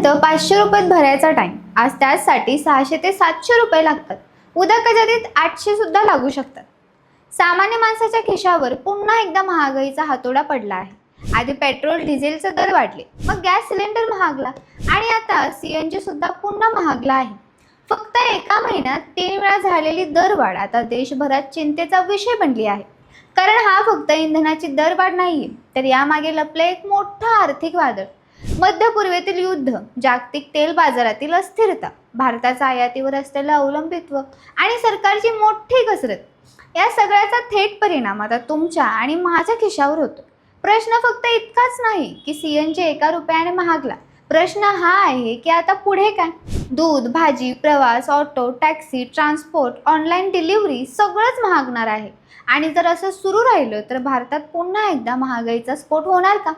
इथं 500 रुपयात भरायचा टाइम आज त्यासाठी 600 ते 700 रुपये लागतात. उद्या कदाचित 800 सुद्धा लागू शकतात. सामान्य माणसाच्या खिशावर पुन्हा एकदा महागाईचा हातोडा पडला आहे. आधी पेट्रोल डिझेलचे दर वाढले, मग गॅस सिलेंडर महागला आणि आता सीएनजी सुद्धा पुन्हा महागला आहे. फक्त एका महिन्यात 3 वेळा झालेली दरवाढ आता देशभरात चिंतेचा विषय बनली आहे. कारण हा फक्त इंधनाची दरवाढ नाहीये, तर यामागे लपले एक मोठं आर्थिक वादळ. मध्य पूर्वेतील युद्ध, जागतिक तेल बाजारातील अस्थिरता, भारताचा आयातीवर असलेलं अवलंबित्व आणि सरकारची मोठी कसरत, या सगळ्याचा थेट परिणाम आता तुमच्या आणि माझ्या खिशावर होतो. प्रश्न फक्त इतकाच नाही की सीएनजी एका रुपयाने महागला. प्रश्न हा आहे की आता पुढे काय? दूध, भाजी, प्रवास, auto, taxi, transport, online delivery सगळंच महागणार आहे. आणि जर असं सुरू राहिलं तर भारतात पुन्हा एकदा महागाईचा स्फोट होणार का?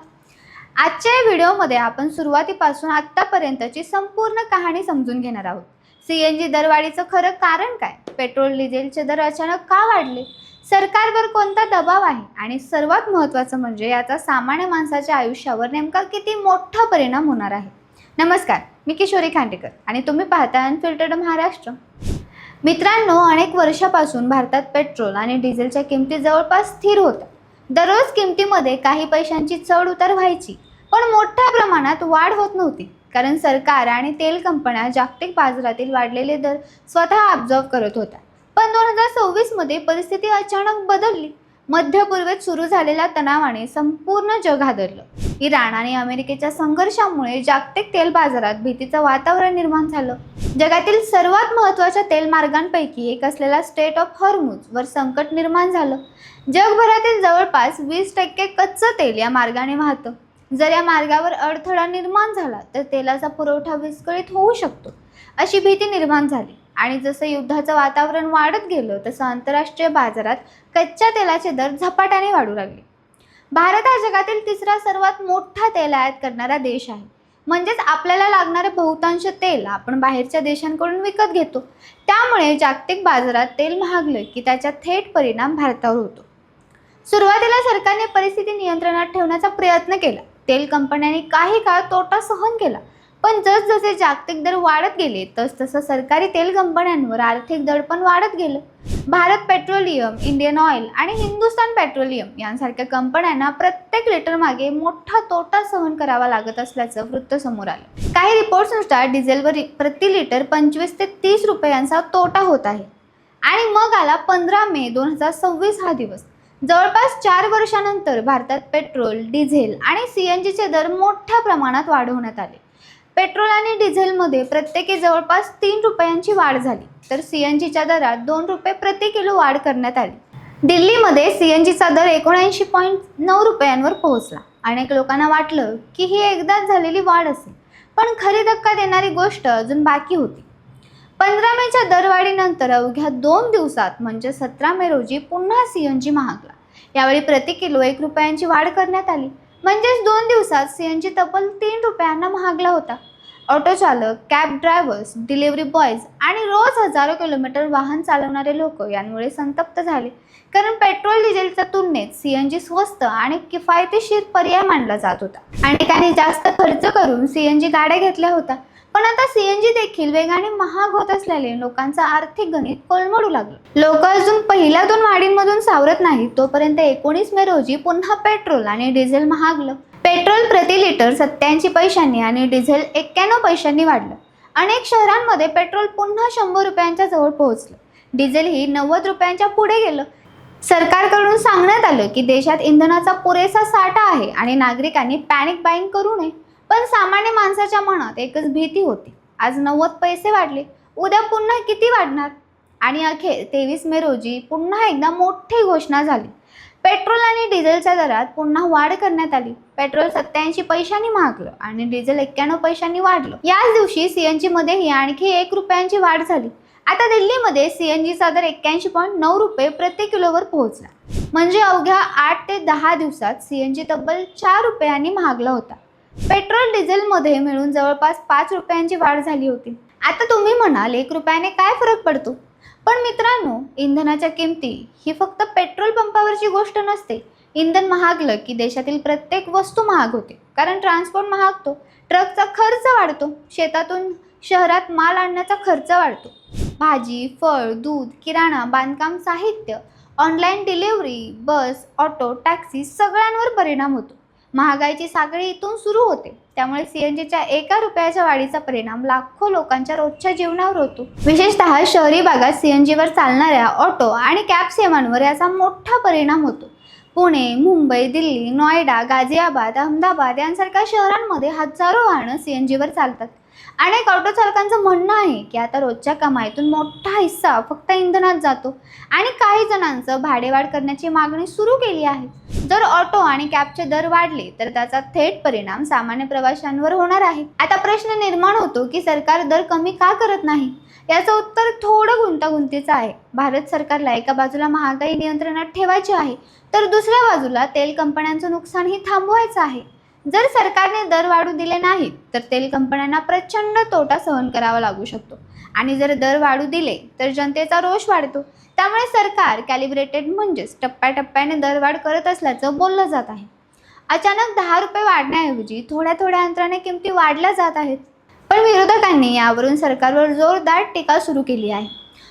आजच्या या व्हिडिओमध्ये आपण सुरुवातीपासून आत्तापर्यंतची संपूर्ण कहाणी समजून घेणार आहोत. सीएनजी दरवाढीचं खरं कारण काय? पेट्रोल डिझेलचे दर अचानक का वाढले? सरकारवर कोणता दबाव आहे? आणि सर्वात महत्त्वाचं म्हणजे याचा सामान्य माणसाच्या आयुष्यावर नेमका किती मोठा परिणाम होणार आहे. नमस्कार, मी किशोरी खांडेकर आणि तुम्ही पाहता अनफिल्टर्ड महाराष्ट्र. मित्रांनो, अनेक वर्षापासून भारतात पेट्रोल आणि डिझेलच्या किमती जवळपास स्थिर होत्या. दररोज किमतीमध्ये काही पैशांची चढ उतार व्हायची, पण मोठ्या प्रमाणात वाढ होत नव्हती. कारण सरकार आणि तेल कंपन्या जागतिक बाजारातील वाढलेले दर स्वतः ऑब्झर्व करत होत्या. पण 2026 मध्ये परिस्थिती अचानक बदलली. मध्य पूर्वेत सुरू झालेल्या तणावाने संपूर्ण जग हादरलं. इराण आणि अमेरिकेच्या संघर्षामुळे जागतिक तेल बाजारात भीतीचं वातावरण निर्माण झालं. जगातील सर्वात महत्त्वाच्या तेल मार्गांपैकी एक असलेला स्ट्रेट ऑफ हॉर्मुझ वर संकट निर्माण झालं. जगभरातील जवळपास 20% कच्चं तेल या मार्गाने वाहतं. जर या मार्गावर अडथळा निर्माण झाला तर तेलाचा पुरवठा विस्कळीत होऊ शकतो, अशी भीती निर्माण झाली. आणि जसं युद्धाचं वातावरण वाढत गेलं तसं आंतरराष्ट्रीय बाजारात कच्च्या तेलाचे दर झपाट्याने वाढू लागले. भारत हा जगातील तिसरा सर्वात मोठा तेल आयात करणारा देश आहे. म्हणजेच आपल्याला लागणारे बहुतांश तेल आपण बाहेरच्या देशांकडून विकत घेतो. त्यामुळे जागतिक बाजारात तेल महागलं की त्याचा थेट परिणाम भारतावर होतो. सुरुवातीला सरकारने परिस्थिती नियंत्रणात ठेवण्याचा प्रयत्न केला. तेल कंपन्यांनी काही काळ तोटा सहन केला. पण जसजसे जागतिक दर वाढत गेले तसतसं सरकारी तेल कंपन्यांवर आर्थिक दडपण वाढत गेलं. भारत पेट्रोलियम, इंडियन ऑइल आणि हिंदुस्थान पेट्रोलियम यांसारख्या कंपन्यांना प्रत्येक लिटर मागे मोठा तोटा सहन करावा लागत असल्याचं वृत्त समोर आलं. काही रिपोर्ट्सनुसार डिझेलवर प्रति लिटर 25 ते 30 रुपयांचा तोटा होत आहे. आणि मग आला 15 मे 2026 हा दिवस. जवळपास 4 वर्षानंतर भारतात पेट्रोल, डिझेल आणि सीएनजीचे दर मोठ्या प्रमाणात वाढवण्यात आले. पेट्रोल आणि डिझेलमध्ये प्रत्येकी जवळपास 3 रुपयांची वाढ झाली, तर सीएनजीच्या दरात 2 रुपये प्रति किलो वाढ करण्यात आली. दिल्लीमध्ये सीएनजीचा दर 79.9 रुपयांवर पोहोचला. अनेक लोकांना वाटलं की ही एकदाच झालेली वाढ असेल, पण खरी धक्का देणारी गोष्ट अजून बाकी होती. 15 मेच्या दरवाढीनंतर अवघ्या 2 दिवसात म्हणजे 17 मे रोजी पुन्हा सीएनजी महागला. यावेळी प्रति किलो 1 रुपयांची वाढ करण्यात आली. म्हणजेच 2 दिवसात सीएनजी तब्बल 3 रुपयांना महागला होता. ऑटो चालक, कॅब ड्रायव्हर्स, डिलिव्हरी बॉयज आणि रोज हजारो किलोमीटर वाहन चालवणारे लोक यामुळे संतप्त झाले. कारण पेट्रोल डिझेलच्या तुलनेत सीएनजी स्वस्त आणि किफायतशीर पर्याय मानला जात होता. अनेकांनी जास्त खर्च करून सीएनजी गाड्या घेतल्या होत्या. पण आता सीएनजी देखील वेगाने महाग होत असल्याने लोकांचं आर्थिक गणित कोलमडू लागलं. लोक अजून पहिल्या 2 वाढींमधून सावरत नाहीत तोपर्यंत 19 मे रोजी पुन्हा पेट्रोल आणि डिझेल महागलं. पेट्रोल प्रति लिटर 87 पैशांनी आणि डिझेल 91 पैशांनी वाढलं. अनेक शहरांमध्ये पेट्रोल पुन्हा 100 रुपयांच्या जवळ पोहोचलं. डिझेलही 90 रुपयांच्या पुढे गेलं. सरकारकडून सांगण्यात आलं की देशात इंधनाचा पुरेसा साठा आहे आणि नागरिकांनी पॅनिक बाईंग करू नये. पण सामान्य माणसाच्या मनात एकच भीती होती. आज 90 पैसे वाढले, उद्या पुन्हा किती वाढणार? आणि अखेर 23 मे रोजी पुन्हा एकदा मोठी घोषणा झाली. पेट्रोल आणि डिझेलच्या दरात पुन्हा वाढ करण्यात आली. पेट्रोल 87 पैशांनी महागलं आणि डिझेल 91 पैशांनी वाढलं. याच दिवशी सीएनजी मध्येही आणखी 1 रुपयांची वाढ झाली. आता दिल्लीमध्ये सीएनजीचा दर 81.9 रुपये प्रति किलोवर पोहोचला. म्हणजे अवघ्या 8 ते 10 दिवसात सीएनजी तब्बल 4 रुपयांनी महागला होता. पेट्रोल डिझेलमध्ये मिळून जवळपास 5 रुपयांची वाढ झाली होती. आता तुम्ही म्हणाल 1 रुपयाने काय फरक पडतो? पण मित्रांनो, इंधनाच्या किमती ही फक्त पेट्रोल पंपावरची गोष्ट नसते. इंधन महागलं की देशातील प्रत्येक वस्तू महाग होते, कारण ट्रान्सपोर्ट महागतो, ट्रकचा खर्च वाढतो, शेतातून शहरात माल आणण्याचा खर्च वाढतो, भाजी, फळ, दूध, किराणा, बांधकाम साहित्य, ऑनलाईन डिलिव्हरी, बस, ऑटो, टॅक्सी सगळ्यांवर परिणाम होतो. महागाईची साखळी इथून सुरू होते. त्यामुळे सीएनजीच्या 1 रुपयाच्या वाढीचा परिणाम लाखो लोकांच्या रोजच्या जीवनावर होतो. विशेषतः शहरी भागात सीएनजीवर चालणाऱ्या ऑटो आणि कॅब सेवांवर याचा मोठा परिणाम होतो. पुणे, मुंबई, दिल्ली, नोएडा, गाझियाबाद, अहमदाबाद यांसारख्या शहरांमध्ये हजारो वाहनं सीएनजीवर चालतात. अनेक ऑटो चालकांचं म्हणणं आहे की आता रोजच्या कमाईतून मोठा हिस्सा फक्त इंधनात जातो आणि काही जणांचं भाडेवाढ करण्याची मागणी सुरू केली आहे. जर ऑटो आणि कॅबचे दर वाढले तर त्याचा थेट परिणाम सामान्य प्रवाशांवर होणार आहे. आता प्रश्न निर्माण होतो की सरकार दर कमी का करत नाही? याचं उत्तर थोडं गुंतागुंतीचं आहे. भारत सरकारला एका बाजूला महागाई नियंत्रणात ठेवायची आहे, तर दुसऱ्या बाजूला तेल कंपन्यांचं नुकसानही थांबवायचं आहे. जर सरकारने दर वाढू दिले नाहीत तर तेल कंपन्यांना प्रचंड तोटा सहन करावा लागू शकतो आणि जर दर वाढू दिले तर जनतेचा रोष वाढतो. त्यामुळे सरकार कॅलिब्रेटेड म्हणजेच टप्प्याटप्प्याने दरवाढ करत असल्याचं बोललं जात आहे. अचानक 10 रुपये वाढण्याऐवजी थोड्या थोड्या अंतराने किमती वाढल्या जात आहेत. पण विरोधकांनी यावरून सरकारवर जोरदार टीका सुरू केली आहे.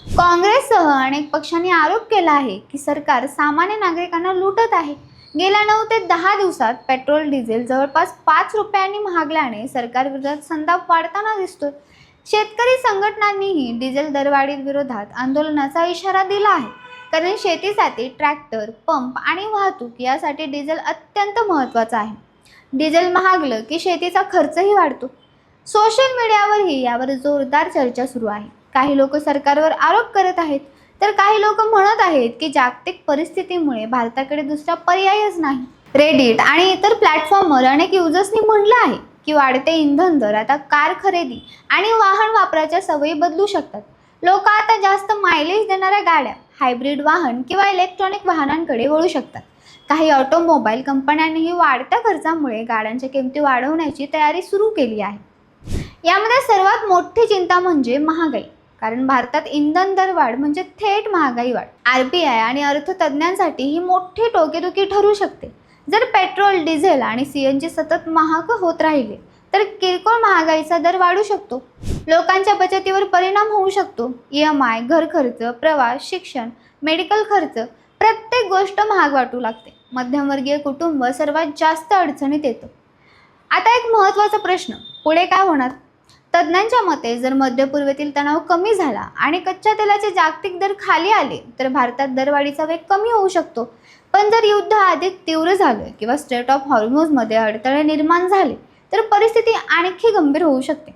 काँग्रेससह अनेक पक्षांनी आरोप केला आहे की सरकार सामान्य नागरिकांना लुटत आहे. गेल्या 9 ते 10 दिवसात पेट्रोल डिझेल जवळपास 5 रुपयांनी महागल्याने सरकारविरोधात संताप वाढताना दिसतो. शेतकरी संघटनांनीही डिझेल दरवाढीविरोधात आंदोलनाचा इशारा दिला आहे, कारण शेतीसाठी ट्रॅक्टर, पंप आणि वाहतूक यासाठी डिझेल अत्यंत महत्त्वाचं आहे. डिझेल महागलं की शेतीचा खर्चही वाढतो. सोशल मीडियावरही यावर जोरदार चर्चा सुरू आहे. काही लोक सरकारवर आरोप करत आहेत, तर काही लोक म्हणत आहेत की जागतिक परिस्थितीमुळे भारताकडे दुसरा पर्यायच नाही. रेडिट आणि इतर प्लॅटफॉर्मवर अनेक युजर्सनी म्हटलं आहे की वाढते इंधन दर आता कार खरेदी आणि वाहन वापराच्या सवयी बदलू शकतात. लोक आता जास्त मायलेज देणाऱ्या गाड्या, हायब्रिड वाहन किंवा इलेक्ट्रॉनिक वाहनांकडे वळू शकतात. काही ऑटोमोबाईल कंपन्यांनीही वाढत्या खर्चामुळे गाड्यांच्या किमती वाढवण्याची तयारी सुरू केली आहे. यामध्ये सर्वात मोठी चिंता म्हणजे महागाई, कारण भारतात इंधन दरवाढ म्हणजे थेट महागाई वाढ. RBI आणि अर्थतज्ज्ञांसाठी ही मोठी डोकेदुखी ठरू शकते. जर पेट्रोल, डिझेल आणि सीएनजी सतत महाग होत राहिले तर किरकोळ महागाईचा दर वाढू शकतो. लोकांच्या बचतीवर परिणाम होऊ शकतो. EMI, घर खर्च, प्रवास, शिक्षण, मेडिकल खर्च प्रत्येक गोष्ट महाग वाटू लागते. मध्यमवर्गीय कुटुंब सर्वात जास्त अडचणीत येतं. आता एक महत्त्वाचा प्रश्न, पुढे काय होणार? तज्ज्ञांच्या मते जर मध्य पूर्वेतील तणाव कमी झाला आणि कच्च्या तेलाचे जागतिक दर खाली आले तर भारतात दरवाढीचा वेग कमी होऊ शकतो. पण जर युद्ध अधिक तीव्र झालं किंवा स्ट्रेट ऑफ हॉर्मुझमध्ये अडथळे निर्माण झाले तर परिस्थिती आणखी गंभीर होऊ शकते.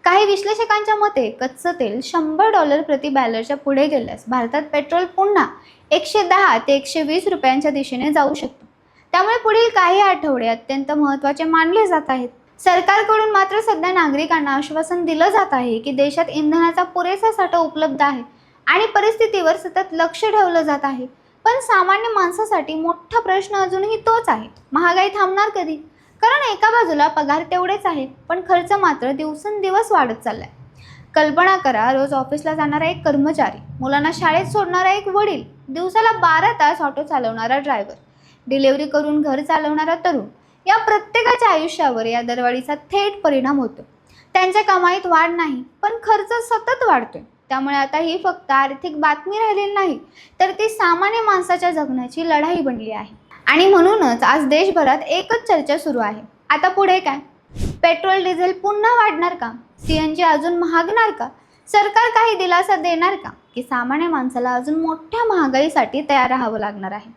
काही विश्लेषकांच्या मते कच्चं तेल $100 प्रति बॅरलच्या पुढे गेल्यास भारतात पेट्रोल पुन्हा 110 ते 120 रुपयांच्या दिशेने जाऊ शकतं. त्यामुळे पुढील काही आठवडे अत्यंत महत्त्वाचे मानले जात आहेत. सरकारकडून मात्र सध्या नागरिकांना आश्वासन दिलं जात आहे की देशात इंधनाचा पुरेसा साठा उपलब्ध आहे आणि परिस्थितीवर सतत लक्ष ठेवलं जात आहे. पण सामान्य माणसासाठी मोठा प्रश्न अजूनही तोच आहे, महागाई थांबणार कधी? कारण एका बाजूला पगार तेवढेच आहे, पण खर्च मात्र दिवसेंदिवस वाढत चाललाय. कल्पना करा, रोज ऑफिसला जाणारा एक कर्मचारी, मुलांना शाळेत सोडणारा एक वडील, दिवसाला 12 तास ऑटो चालवणारा ड्रायव्हर, डिलिव्हरी करून घर चालवणारा तरुण, या प्रत्येकाच्या आयुष्यावर या दरवाढीचा थेट परिणाम होतो. त्यांच्या कमाईत वाढ नाही, पण खर्च सतत वाढतोय. त्यामुळे आता ही फक्त आर्थिक बातमी राहिलेली नाही, तर ती सामान्य माणसाच्या जगण्याची लढाई बनली आहे. आणि म्हणूनच आज देशभरात एकच चर्चा सुरू आहे, आता पुढे काय? पेट्रोल डिझेल पुन्हा वाढणार का? सीएनजी अजून महागणार का? सरकार काही दिलासा देणार का? की सामान्य माणसाला अजून मोठ्या महागाईसाठी तयार राहावं लागणार आहे?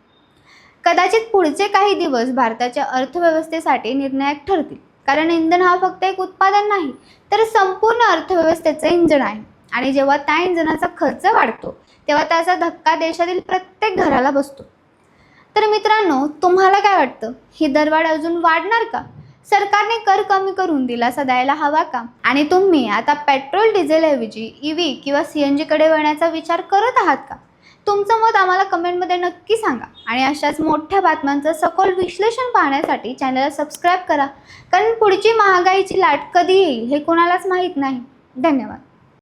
कदाचित पुढचे काही दिवस भारताच्या अर्थव्यवस्थेसाठी निर्णायक ठरतील, कारण इंधन हा फक्त एक उत्पादन नाही, तर संपूर्ण अर्थव्यवस्थेचं इंजन आहे. आणि जेव्हा त्या इंधनाचा खर्च वाढतो तेव्हा त्याचा धक्का देशातील प्रत्येक घराला बसतो. तर मित्रांनो, तुम्हाला काय वाटतं? ही दरवाढ अजून वाढणार का? सरकारने कर कमी करून दिलासा द्यायला हवा का? आणि तुम्ही आता पेट्रोल डिझेलऐवजी EV किंवा CNG कडे वळण्याचा विचार करत आहात का? तुमचं मत आम्हाला कमेंटमध्ये नक्की सांगा. आणि अशाच मोठ्या बातम्यांचं सखोल विश्लेषण पाहण्यासाठी चॅनलला सबस्क्राईब करा, कारण पुढची महागाईची लाट कधी येईल हे कोणालाच माहीत नाही. धन्यवाद.